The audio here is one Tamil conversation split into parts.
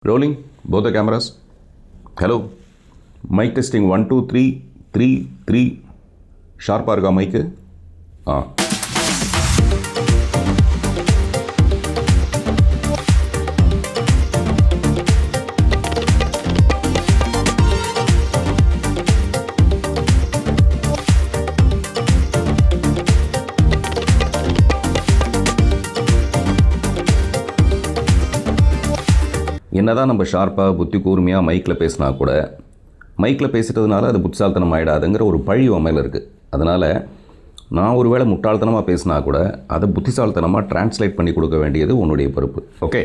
Rolling, both the cameras. Hello. Mic testing 1 2 3 3 3. ஷார்ப்பாக இருக்கா மைக்கு? என்னதான் நம்ம ஷார்ப்பாக புத்தி கூர்மையாக மைக்கில் பேசினா கூட மைக்கில் பேசிட்டதுனால அது புத்திசாலித்தனம் ஆகிடாதுங்கிற ஒரு பழி மேலே இருக்குது. அதனால் நான் ஒரு வேளை முட்டாள்தனமாக பேசினா கூட அதை புத்திசாலித்தனமாக டிரான்ஸ்லேட் பண்ணி கொடுக்க வேண்டியது உன்னுடைய பொறுப்பு. Okay,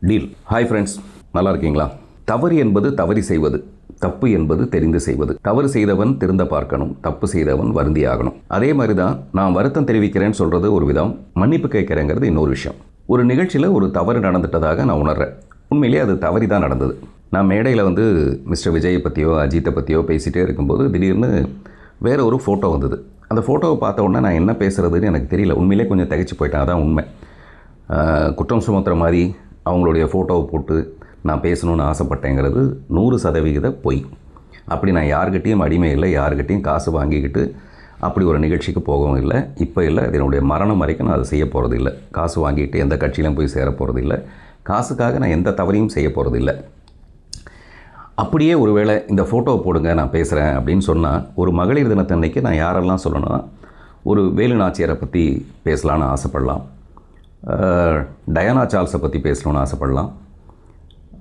deal. ஹாய் ஃப்ரெண்ட்ஸ், நல்லா இருக்கீங்களா? தவறு என்பது தவறி செய்வது, தப்பு என்பது தெரிந்து செய்வது. தவறு செய்தவன் திருந்த பார்க்கணும், தப்பு செய்தவன் வருந்தி ஆகணும். அதே மாதிரி தான் நான் வருத்தம் தெரிவிக்கிறேன்னு சொல்கிறது ஒரு விதம், மன்னிப்பு கேட்குறேங்கிறது இன்னொரு விஷயம். ஒரு நிகழ்ச்சியில் ஒரு தவறு நடந்துட்டதாக நான் உணர்கிறேன். உண்மையிலே அது தவறி தான் நடந்தது. நான் மேடையில் மிஸ்டர் விஜயை பற்றியோ அஜித்தை பற்றியோ பேசிகிட்டே இருக்கும்போது திடீர்னு வேறு ஒரு ஃபோட்டோ வந்தது. அந்த ஃபோட்டோவை பார்த்த உடனே நான் என்ன பேசுகிறதுன்னு எனக்கு தெரியல. உண்மையிலே கொஞ்சம் திகைச்சு போயிட்டேன். அதான் உண்மை. குற்றம் சுமத்துற மாதிரி அவங்களுடைய ஃபோட்டோவை போட்டு நான் பேசணுன்னு ஆசைப்பட்டேங்கிறது 100% பொய். அப்படி நான் யார்கிட்டையும் அடிமை இல்லை, யார்கிட்டையும் காசு வாங்கிக்கிட்டு அப்படி ஒரு நிகழ்ச்சிக்கு போகவும் இல்லை. இப்போ இல்லை, என்னுடைய மரணம் வரைக்கும் நான் அதை செய்ய போகிறது இல்லை. காசு வாங்கிட்டு எந்த கட்சியிலும் போய் சேர போகிறது இல்லை. காசுக்காக நான் எந்த தவறையும் செய்ய போகிறது இல்லை. அப்படியே ஒருவேளை இந்த ஃபோட்டோவை போடுங்க நான் பேசுகிறேன் அப்படின்னு சொன்னால், ஒரு மகளிர் தினத்தன்னைக்கு நான் யாரெல்லாம் சொல்லணும்னா, ஒரு வேலு நாச்சியாரை பற்றி பேசலான்னு ஆசைப்படலாம், டயானா சார்ல்ஸை பற்றி பேசணுன்னு ஆசைப்படலாம்,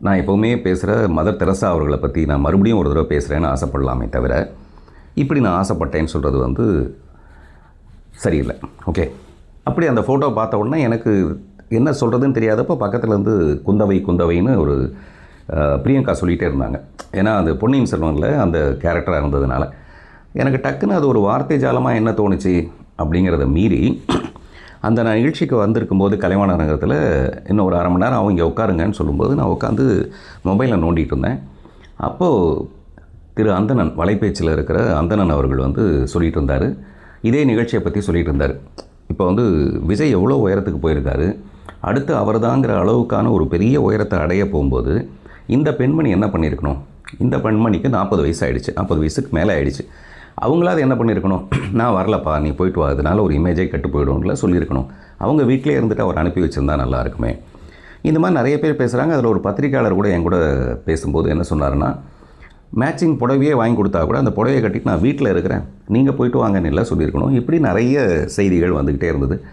நான் எப்போவுமே பேசுகிற மதர் தெரசா அவர்களை பற்றி நான் மறுபடியும் ஒரு தடவை பேசுகிறேன்னு ஆசைப்படலாமே தவிர, இப்படி நான் ஆசைப்பட்டேன்னு சொல்கிறது சரியில்லை. ஓகே, அப்படி அந்த ஃபோட்டோவை பார்த்த உடனே எனக்கு என்ன சொல்கிறதுன்னு தெரியாதப்போ பக்கத்தில் குந்தவைன்னு ஒரு பிரியங்கா சொல்லிகிட்டே இருந்தாங்க. ஏன்னா அது பொன்னியின் செல்வனில் அந்த கேரக்டராக இருந்ததுனால எனக்கு டக்குன்னு அது ஒரு வார்த்தை ஜாலமாக என்ன தோணுச்சு அப்படிங்கிறத மீறி, அந்த நான் நிகழ்ச்சிக்கு வந்திருக்கும்போது கலைவாணர் நகரத்தில் இன்னும் ஒரு 1/2 மணி நேரம் அவங்க உட்காருங்கன்னு சொல்லும்போது நான் உட்காந்து மொபைலில் நோண்டிகிட்டு இருந்தேன். அப்போது திரு அந்தணன், வலைப்பேச்சில் இருக்கிற அந்தணன் அவர்கள் சொல்லிகிட்டு இருந்தார். இதே நிகழ்ச்சியை பற்றி சொல்லிகிட்டு இருந்தார். இப்போ விஜய் எவ்வளோ உயரத்துக்கு போயிருக்காரு, அடுத்து அவர் தாங்கிற அளவுக்கான ஒரு பெரிய உயரத்தை அடைய போகும்போது இந்த பெண்மணி என்ன பண்ணியிருக்கணும்? இந்த பெண்மணிக்கு 40 வயசு ஆகிடுச்சு, 40 வயசுக்கு மேலே ஆகிடுச்சு. அவங்களாவது என்ன பண்ணியிருக்கணும்? நான் வரலப்பா, நீ போயிட்டு வா, அதனால் ஒரு இமேஜே கெட்டு போய்டும்ல சொல்லியிருக்கணும். அவங்க வீட்டிலே இருந்துட்டு அவர் அனுப்பி வச்சுருந்தா நல்லா இருக்குமே. இந்த மாதிரி நிறைய பேர் பேசுகிறாங்க. அதில் ஒரு பத்திரிக்கையாளர் கூட என் கூட பேசும்போது என்ன சொன்னார்னா, மேட்சிங் புடவையே வாங்கி கொடுத்தா கூட அந்த புடவையை கட்டிட்டு நான் வீட்டில் இருக்கிறேன், நீங்கள் போயிட்டு வாங்கன்னு எல்லாம் சொல்லியிருக்கணும். இப்படி நிறைய செய்திகள் வந்துக்கிட்டே இருந்தது.